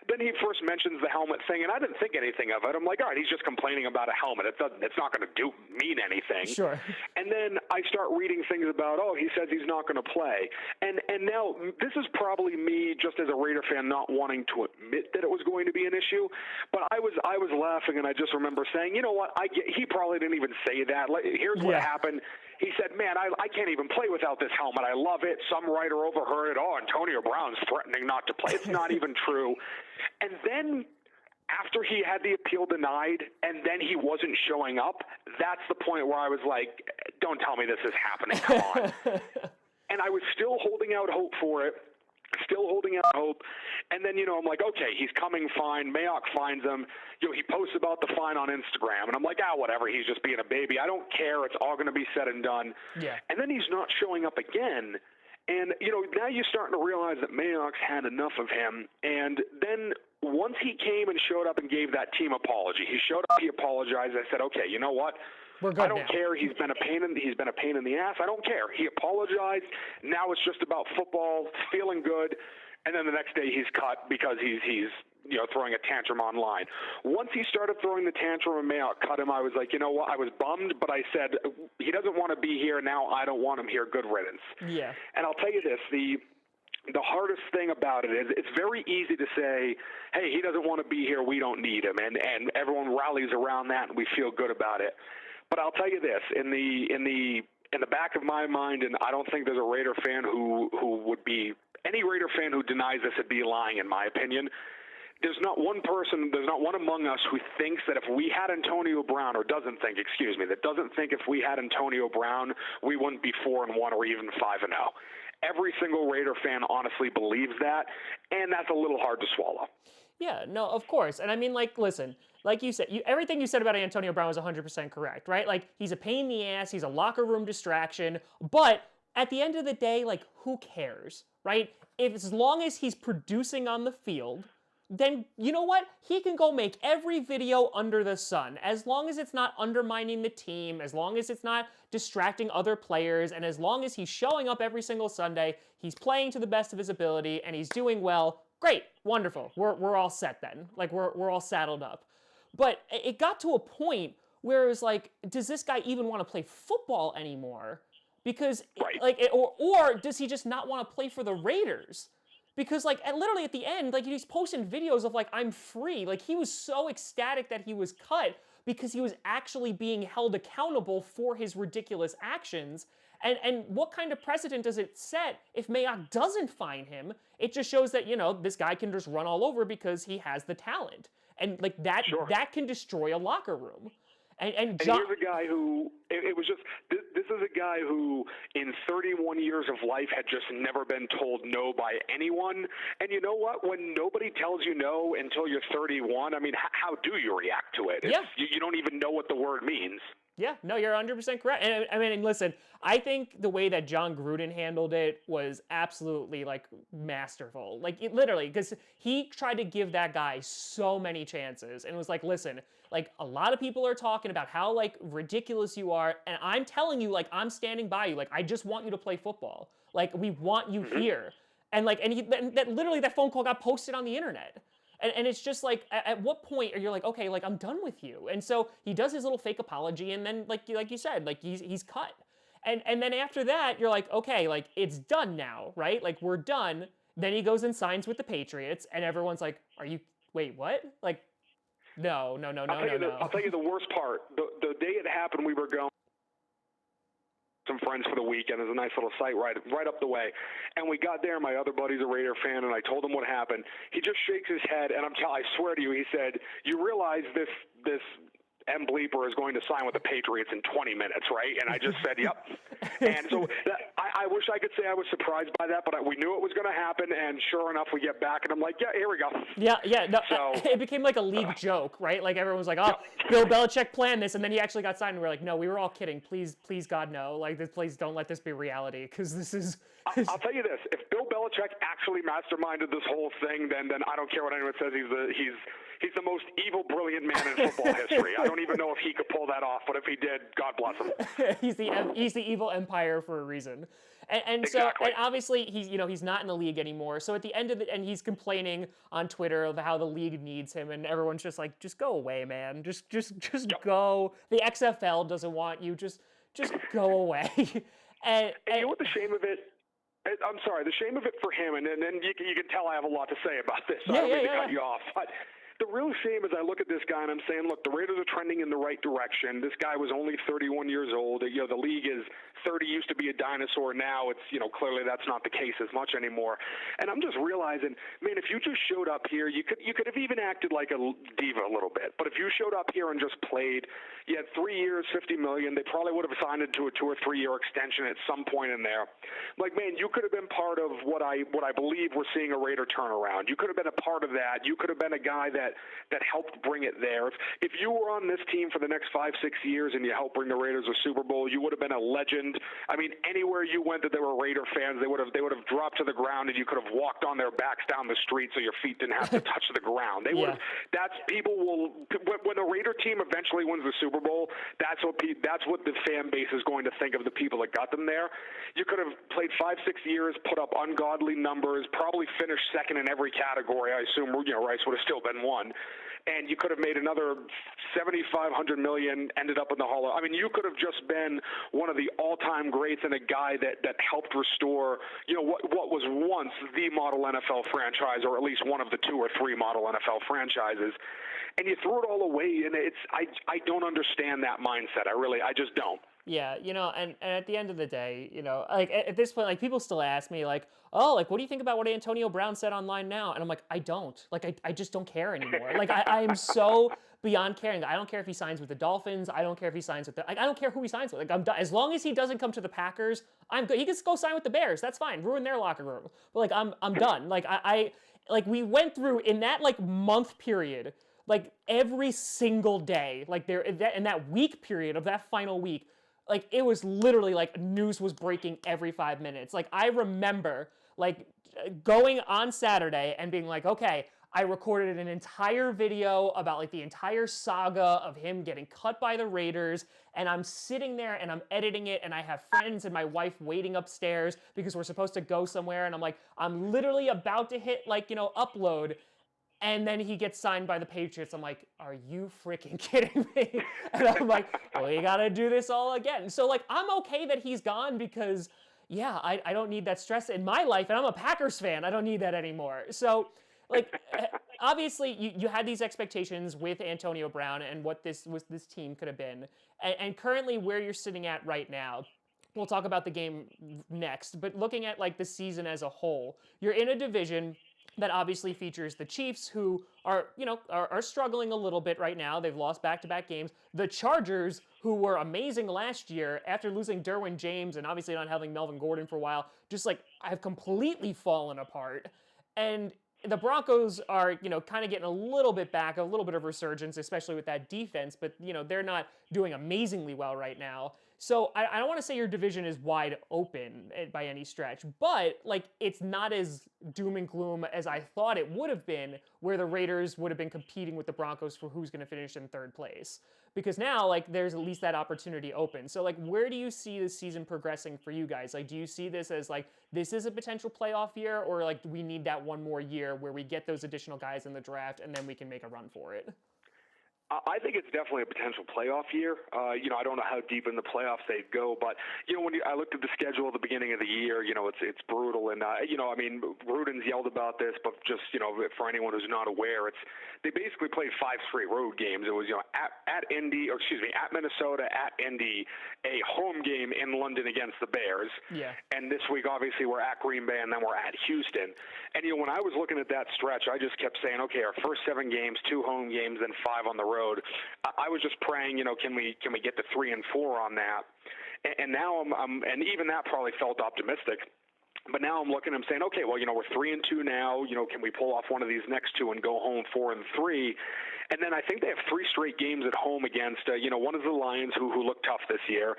Then he first mentions the helmet thing, and I didn't think anything of it. I'm like, all right, he's just complaining about a helmet. It's not going to mean anything. Sure. And then I start reading things about, he says he's not going to play. And now this is probably me just as a Raider fan not wanting to admit that it was going to be an issue. But I was laughing, and I just remember saying, you know what, he probably didn't even say that. Here's what happened. He said, man, I can't even play without this helmet. I love it. Some writer overheard it. Oh, Antonio Brown's threatening not to play. It's not even true. And then after he had the appeal denied and then he wasn't showing up, that's the point where I was like, don't tell me this is happening. Come on. And I was still holding out hope for it. And then, I'm like, okay, he's coming fine. Mayock finds him. He posts about the fine on Instagram. And I'm like, whatever. He's just being a baby. I don't care. It's all going to be said and done. Yeah. And then he's not showing up again. And, now you're starting to realize that Mayock's had enough of him. And then once he came and showed up and gave that team apology, he showed up, he apologized. I said, okay, you know what? We're good I don't now. care. He's been a pain in the ass. I don't care. He apologized. Now it's just about football, feeling good, and then the next day he's cut because he's throwing a tantrum online. Once he started throwing the tantrum and Mayock cut him, I was like, you know what? I was bummed, but I said he doesn't want to be here now. I don't want him here. Good riddance. Yeah. And I'll tell you this: the hardest thing about it is it's very easy to say, hey, he doesn't want to be here, we don't need him, and everyone rallies around that and we feel good about it. But I'll tell you this, in the back of my mind, and I don't think there's a Raider fan who would be, any Raider fan who denies this would be lying, in my opinion. There's not one among us who thinks that if we had Antonio Brown, or doesn't think if we had Antonio Brown, we wouldn't be 4-1 or even 5-0. Every single Raider fan honestly believes that, and that's a little hard to swallow. Yeah, no, of course. And I mean, like, listen, like you said, everything you said about Antonio Brown was 100% correct, right? Like, he's a pain in the ass, he's a locker room distraction, but at the end of the day, like, who cares, right? As long as he's producing on the field, then you know what? He can go make every video under the sun. As long as it's not undermining the team, as long as it's not distracting other players, and as long as he's showing up every single Sunday, he's playing to the best of his ability, and he's doing well, great, wonderful. We're all set then. Like, we're all saddled up. But it got to a point where it was like, does this guy even want to play football anymore? Because, right. like, or does he just not want to play for the Raiders? Because, like, literally at the end, like, he's posting videos of, like, I'm free. Like, he was so ecstatic that he was cut because he was actually being held accountable for his ridiculous actions. And what kind of precedent does it set if Mayock doesn't fine him? It just shows that, this guy can just run all over because he has the talent. And, like, that can destroy a locker room. And here's a guy who, it was just, this is a guy who in 31 years of life had just never been told no by anyone. And you know what? When nobody tells you no until you're 31, I mean, how do you react to it? Yeah. You don't even know what the word means. Yeah, no, you're 100% correct. And I mean, listen, I think the way that Jon Gruden handled it was absolutely, like, masterful. Like, literally, because he tried to give that guy so many chances and was like, listen, like, a lot of people are talking about how, like, ridiculous you are, and I'm telling you, like, I'm standing by you. Like, I just want you to play football. Like, we want you here. And, like, literally that phone call got posted on the internet. And it's just like, at what point are you like, okay, like, I'm done with you? And so he does his little fake apology, and then, like you said, like, he's cut. And then after that, you're like, okay, like, it's done now, right? Like, we're done. Then he goes and signs with the Patriots, and everyone's like, wait, what? Like, no. I'll tell you the worst part. The day it happened, we were going some friends for the weekend. There's a nice little site right up the way. And we got there. My other buddy's a Raider fan, and I told him what happened. He just shakes his head, and I swear to you, he said, you realize this M. Bleeper is going to sign with the Patriots in 20 minutes, right? And I just said, yep. And so I wish I could say I was surprised by that, but we knew it was going to happen, and sure enough, we get back, and I'm like, yeah, here we go. Yeah, no, so, it became like a league joke, right? Like, everyone was like, oh, Bill Belichick planned this, and then he actually got signed, and we're like, no, we were all kidding. Please, God, no. Like, please don't let this be reality, because this is... I'll tell you this. If Bill Belichick actually masterminded this whole thing, then I don't care what anyone says. He's the most evil, brilliant man in football history. I don't even know if he could pull that off, but if he did, God bless him. he's the evil empire for a reason. And exactly. So, and obviously he's not in the league anymore. So at the end of it, and he's complaining on Twitter of how the league needs him, and everyone's just like, just go away, man. Just go. The XFL doesn't want you. Just go away. and you know what the shame of it? I'm sorry, the shame of it for him, and then you can tell I have a lot to say about this, so I don't mean to cut you off. But the real shame is I look at this guy and I'm saying, look, the Raiders are trending in the right direction. This guy was only 31 years old. The league is 30, used to be a dinosaur. Now it's, clearly that's not the case as much anymore. And I'm just realizing, man, if you just showed up here, you could have even acted like a diva a little bit. But if you showed up here and just played, you had 3 years, $50 million. They probably would have signed into a 2 or 3 year extension at some point in there. Like, man, you could have been part of what I believe we're seeing a Raider turnaround. You could have been a part of that. You could have been a guy that that helped bring it there. If you were on this team for the next 5-6 years and you helped bring the Raiders a Super Bowl, you would have been a legend. I mean, anywhere you went that there were Raider fans, they would have dropped to the ground, and you could have walked on their backs down the street so your feet didn't have to touch the ground. They would have. People will, when the Raider team eventually wins the Super Bowl, that's what the fan base is going to think of the people that got them there. You could have played 5-6 years, put up ungodly numbers, probably finished second in every category. I assume Rice would have still been one. And you could have made another $7,500 million, ended up in the Hall of. I mean, you could have just been one of the all-time greats and a guy that helped restore, what was once the model NFL franchise, or at least one of the 2 or 3 model NFL franchises. And you threw it all away, and I don't understand that mindset. I just don't. Yeah, and at the end of the day, like at this point, like people still ask me like, oh, like what do you think about what Antonio Brown said online now? And I'm like, I don't. Like I just don't care anymore. Like I am so beyond caring. I don't care if he signs with the Dolphins. I don't care if he signs with I don't care who he signs with. Like I'm done. As long as he doesn't come to the Packers, I'm good. He can go sign with the Bears. That's fine. Ruin their locker room. But like I'm done. Like I like we went through in that like month period, like every single day, like in that week period of that final week. Like, it was literally, like, news was breaking every 5 minutes. Like, I remember, like, going on Saturday and being like, okay, I recorded an entire video about, like, the entire saga of him getting cut by the Raiders, and I'm sitting there and I'm editing it, and I have friends and my wife waiting upstairs because we're supposed to go somewhere, and I'm like, I'm literally about to hit, like, upload, and then he gets signed by the Patriots. I'm like, are you freaking kidding me? And I'm like, well, you got to do this all again. So, like, I'm okay that he's gone because, yeah, I don't need that stress in my life. And I'm a Packers fan. I don't need that anymore. So, like, obviously, you had these expectations with Antonio Brown and what this team could have been. And currently where you're sitting at right now, we'll talk about the game next. But looking at, like, the season as a whole, you're in a division that obviously features the Chiefs, who are struggling a little bit right now. They've lost back-to-back games. The Chargers, who were amazing last year after losing Derwin James and obviously not having Melvin Gordon for a while, just like have completely fallen apart. And the Broncos are, kind of getting a little bit back, a little bit of resurgence, especially with that defense, but, they're not doing amazingly well right now. So I don't want to say your division is wide open by any stretch, but, like, it's not as doom and gloom as I thought it would have been, where the Raiders would have been competing with the Broncos for who's going to finish in third place. Because now, like, there's at least that opportunity open. So, like, where do you see the season progressing for you guys? Like, do you see this as, like, this is a potential playoff year, or, like, do we need that one more year where we get those additional guys in the draft and then we can make a run for it? I think it's definitely a potential playoff year. I don't know how deep in the playoffs they'd go, but when I looked at the schedule at the beginning of the year, it's brutal, and Gruden's yelled about this, but just for anyone who's not aware, they basically played 5 straight road games. It was at Minnesota, at Indy, a home game in London against the Bears, and this week obviously we're at Green Bay and then we're at Houston. And when I was looking at that stretch, I just kept saying, okay, our first 7 games, 2 home games, and 5 on the road. I was just praying, can we get to 3 and 4 on that? And now and even that probably felt optimistic. But now I'm looking, I'm saying, okay, well, we're 3 and 2 now. Can we pull off one of these next 2 and go home 4 and 3? And then I think they have 3 straight games at home against, one is the Lions, who look tough this year.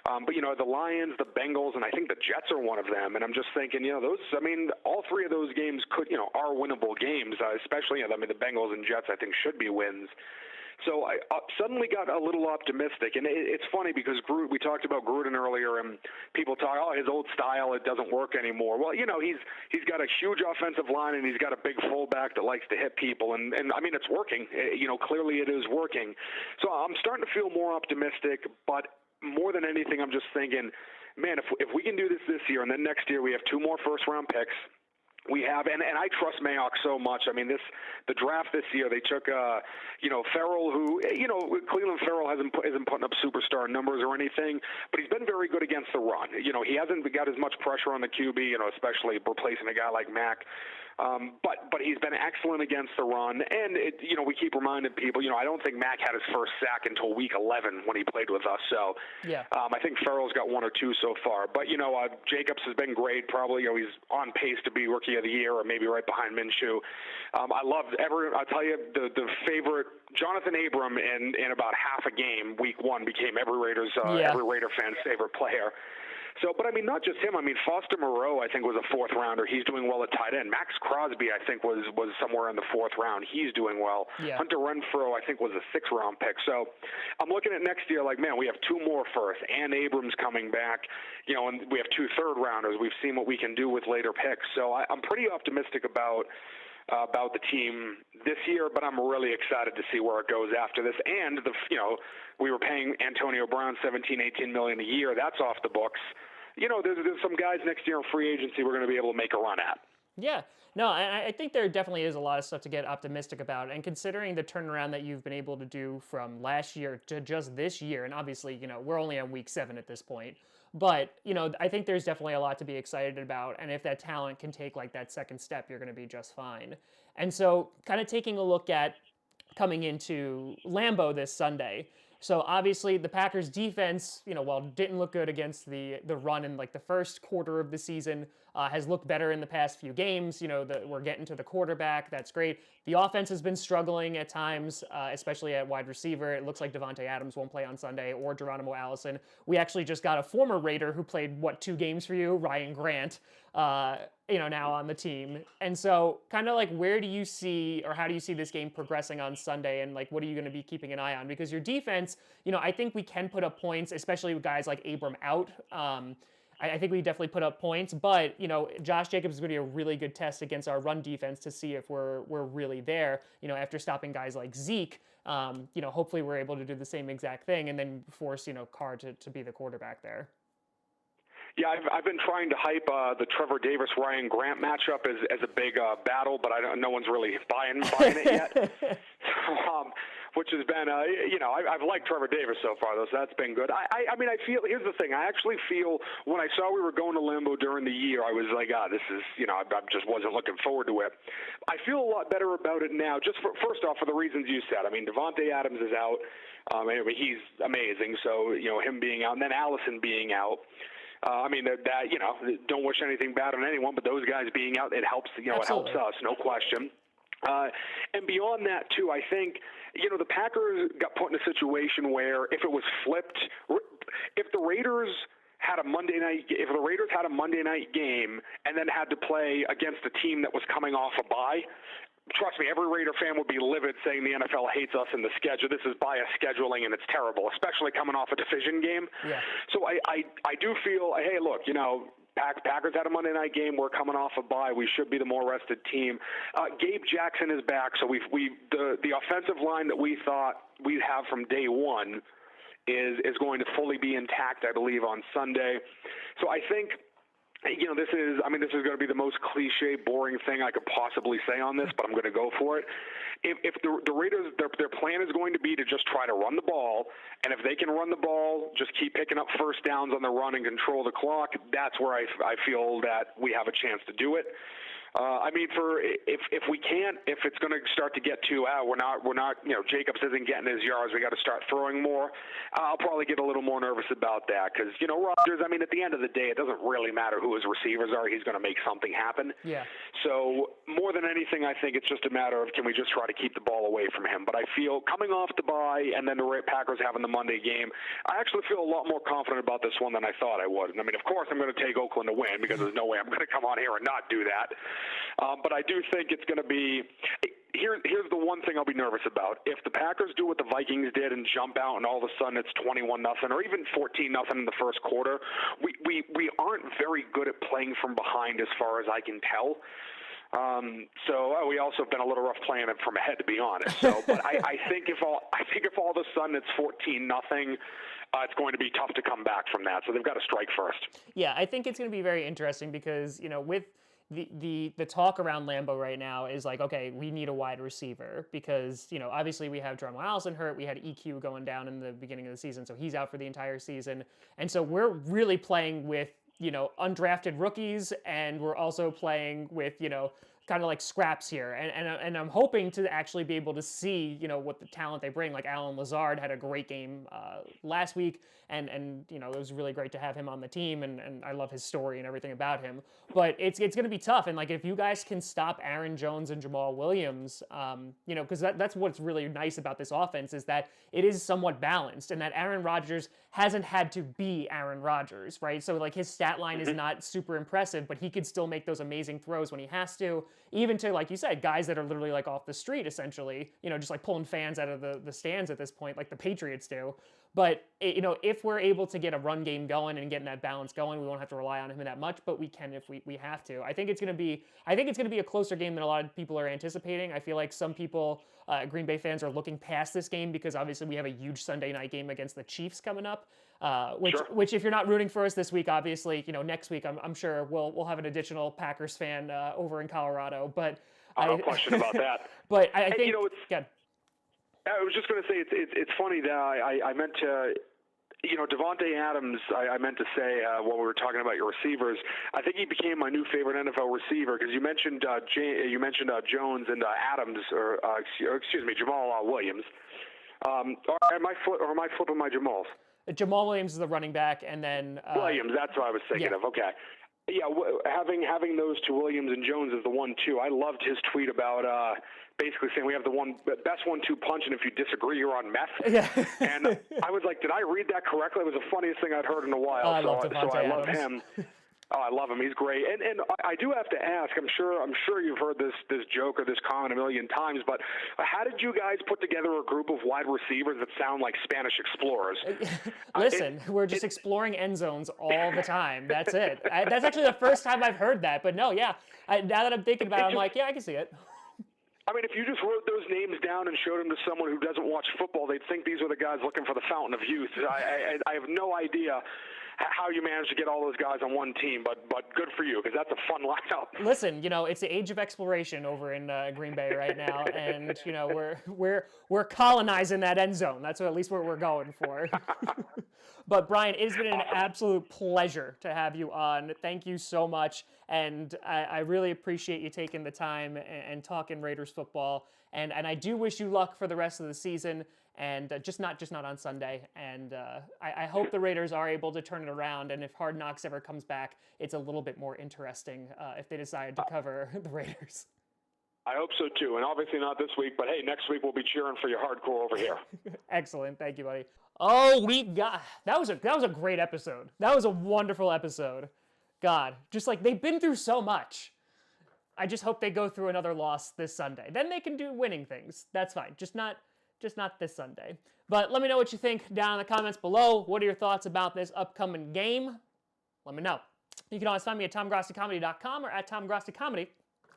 But the Lions, the Bengals, and I think the Jets are one of them. And I'm just thinking, all 3 of those games are winnable games, especially, the Bengals and Jets I think should be wins. So I suddenly got a little optimistic, and it's funny because we talked about Gruden earlier, and people talk, his old style, it doesn't work anymore. Well, he's got a huge offensive line, and he's got a big fullback that likes to hit people, and I mean, it's working. Clearly it is working. So I'm starting to feel more optimistic, but more than anything, I'm just thinking, man, if we can do this year, and then next year we have 2 more first-round picks. We have, and I trust Mayock so much. I mean, the draft this year, they took, Ferrell, who, Cleveland Ferrell isn't putting up superstar numbers or anything, but he's been very good against the run. He hasn't got as much pressure on the QB, especially replacing a guy like Mack. But he's been excellent against the run, and we keep reminding people, I don't think Mack had his first sack until week 11 when he played with us. So yeah. I think Farrell's got one or two so far. But Jacobs has been great. Probably he's on pace to be Rookie of the Year, or maybe right behind Minshew. I'll tell you the favorite. Jonathan Abram in about half a game, week one, became every Raider fan's favorite player. So, but I mean, not just him. I mean, Foster Moreau, I think, was a fourth rounder. He's doing well at tight end. Max Crosby, I think, was somewhere in the fourth round. He's doing well. Yeah. Hunter Renfrow, I think, was a sixth-round pick. So I'm looking at next year like, man, we have two more first. And Abrams coming back, and we have two third-rounders. We've seen what we can do with later picks. So I'm pretty optimistic about the team this year, but I'm really excited to see where it goes after this. And we were paying Antonio Brown $17-18 million a year. That's off the books. There's some guys next year in free agency we're going to be able to make a run at. Yeah. No, I think there definitely is a lot of stuff to get optimistic about. And considering the turnaround that you've been able to do from last year to just this year, and obviously, we're only on week 7 at this point. But, I think there's definitely a lot to be excited about. And if that talent can take like that second step, you're going to be just fine. And so kind of taking a look at coming into Lambeau this Sunday. So obviously the Packers defense, while didn't look good against the run in like the first quarter of the season, has looked better in the past few games. We're getting to the quarterback. That's great. The offense has been struggling at times, especially at wide receiver. It looks like Davante Adams won't play on Sunday, or Geronimo Allison. We actually just got a former Raider who played, 2 games for you, Ryan Grant, now on the team. And so kind of like, where do you see, or how do you see this game progressing on Sunday? And like, what are you going to be keeping an eye on? Because your defense, I think we can put up points, especially with guys like Abram out. I think we definitely put up points, but Josh Jacobs is going to be a really good test against our run defense to see if we're really there. After stopping guys like Zeke, hopefully we're able to do the same exact thing and then force Carr to be the quarterback there. Yeah, I've been trying to hype the Trevor Davis-Ryan Grant matchup as a big battle, but no one's really buying it yet. Which has been, I've liked Trevor Davis so far, though, so that's been good. I mean, I feel, here's the thing, I actually feel, when I saw we were going to Lambeau during the year, I was like, this is, I just wasn't looking forward to it. I feel a lot better about it now, just first off, for the reasons you said. I mean, Davante Adams is out. Anyway, he's amazing, so, him being out, and then Allison being out. I mean, don't wish anything bad on anyone, but those guys being out, it helps, it helps us, no question. And beyond that, too, I think, the Packers got put in a situation where if it was flipped, if the Raiders had a Monday night game and then had to play against a team that was coming off a bye, trust me, every Raider fan would be livid saying the NFL hates us in the schedule. This is bias scheduling, and it's terrible, especially coming off a division game. Yeah. So I do feel, hey, look, Packers had a Monday night game. We're coming off a bye. We should be the more rested team. Gabe Jackson is back, so the offensive line that we thought we'd have from day one is going to fully be intact, I believe, on Sunday. So I think, this is going to be the most cliche, boring thing I could possibly say on this, but I'm going to go for it. If the Raiders, their plan is going to be to just try to run the ball, and if they can run the ball, just keep picking up first downs on the run and control the clock, that's where I feel that we have a chance to do it. If we can't, if it's going to start to get to, we're not, Jacobs isn't getting his yards, we got to start throwing more, I'll probably get a little more nervous about that because, Rodgers, at the end of the day, it doesn't really matter who his receivers are. He's going to make something happen. Yeah. So more than anything, I think it's just a matter of can we just try to keep the ball away from him. But I feel coming off the bye and then the Packers having the Monday game, I actually feel a lot more confident about this one than I thought I would. And of course, I'm going to take Oakland to win because there's no way I'm going to come on here and not do that. But I do think it's going to be here's the one thing I'll be nervous about. If the Packers do what the Vikings did and jump out and all of a sudden it's 21-0 or even 14-0 in the first quarter, we aren't very good at playing from behind as far as I can tell. So we also have been a little rough playing it from ahead, to be honest. So, but I think if all of a sudden it's 14-0, it's going to be tough to come back from that. So they've got to strike first. Yeah, I think it's going to be very interesting because with the talk around Lambeau right now is like, okay, we need a wide receiver because, obviously we have Geronimo Allison hurt. We had EQ going down in the beginning of the season, so he's out for the entire season. And so we're really playing with, undrafted rookies, and we're also playing with, kind of like scraps here, and I'm hoping to actually be able to see, you know, what the talent they bring. Like Alan Lazard had a great game last week, and you know, it was really great to have him on the team, and I love his story and everything about him. But it's going to be tough, and like if you guys can stop Aaron Jones and Jamal Williams, you know, because that's what's really nice about this offense is that it is somewhat balanced, and that Aaron Rodgers hasn't had to be Aaron Rodgers, right? So like his stat line is not super impressive, but he could still make those amazing throws when he has to, even to, like you said, guys that are literally like off the street, essentially, you know, just like pulling fans out of the stands at this point, like the Patriots do. But, you know, if we're able to get a run game going and getting that balance going, we won't have to rely on him that much, but we can if we have to. I think it's going to be a closer game than a lot of people are anticipating. I feel like some people, Green Bay fans, are looking past this game because obviously we have a huge Sunday night game against the Chiefs coming up. Which if you're not rooting for us this week, obviously, you know, next week I'm sure we'll have an additional Packers fan over in Colorado. But no question about that. But I think, you know, good. I was just going to say it's funny that I meant to, you know, Devontae Adams. I meant to say when we were talking about your receivers, I think he became my new favorite NFL receiver because you mentioned Jones and Adams, or excuse me, Jamal Williams. Am I flipping my Jamals? Jamal Williams is the running back, and then Williams. That's what I was thinking of. Okay. Yeah, having those two, Williams and Jones, is the 1-2. I loved his tweet about basically saying we have the best 1-2 punch, and if you disagree, you're on meth. Yeah. And I was like, did I read that correctly? It was the funniest thing I'd heard in a while. I love him. Oh, I love him. He's great. And I do have to ask, I'm sure you've heard this joke or this comment a million times, but how did you guys put together a group of wide receivers that sound like Spanish explorers? Listen, we're just exploring end zones all the time. That's it. That's actually the first time I've heard that. But no, yeah. Now that I'm thinking about it, I'm like, yeah, I can see it. I mean, if you just wrote those names down and showed them to someone who doesn't watch football, they'd think these were the guys looking for the fountain of youth. I have no idea how you managed to get all those guys on one team, but good for you, because that's a fun lineup. Listen, you know, it's the age of exploration over in Green Bay right now, and you know we're colonizing that end zone. That's at least what we're going for. But Brian, it has been an absolute pleasure to have you on. Thank you so much, and I really appreciate you taking the time and talking Raiders football. And I do wish you luck for the rest of the season, and just not on Sunday. And I hope the Raiders are able to turn it around. And if Hard Knocks ever comes back, it's a little bit more interesting if they decide to cover the Raiders. I hope so too, and obviously not this week. But hey, next week we'll be cheering for you hardcore over here. Excellent, thank you, buddy. Oh, that was a great episode. That was a wonderful episode. God, just like they've been through so much. I just hope they go through another loss this Sunday. Then they can do winning things. That's fine. Just not this Sunday. But let me know what you think down in the comments below. What are your thoughts about this upcoming game? Let me know. You can always find me at TomGrossiComedy.com or at TomGrossiComedy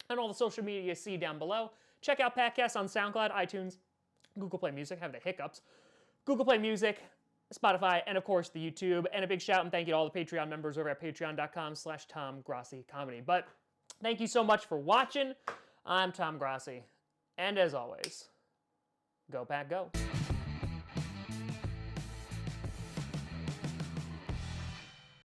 and all the social media you see down below. Check out podcasts on SoundCloud, iTunes, Google Play Music. I have the hiccups. Google Play Music, Spotify, and of course the YouTube. And a big shout and thank you to all the Patreon members over at patreon.com/TomGrossiComedy. But thank you so much for watching. I'm Tom Grossi. And as always, go Pack Go.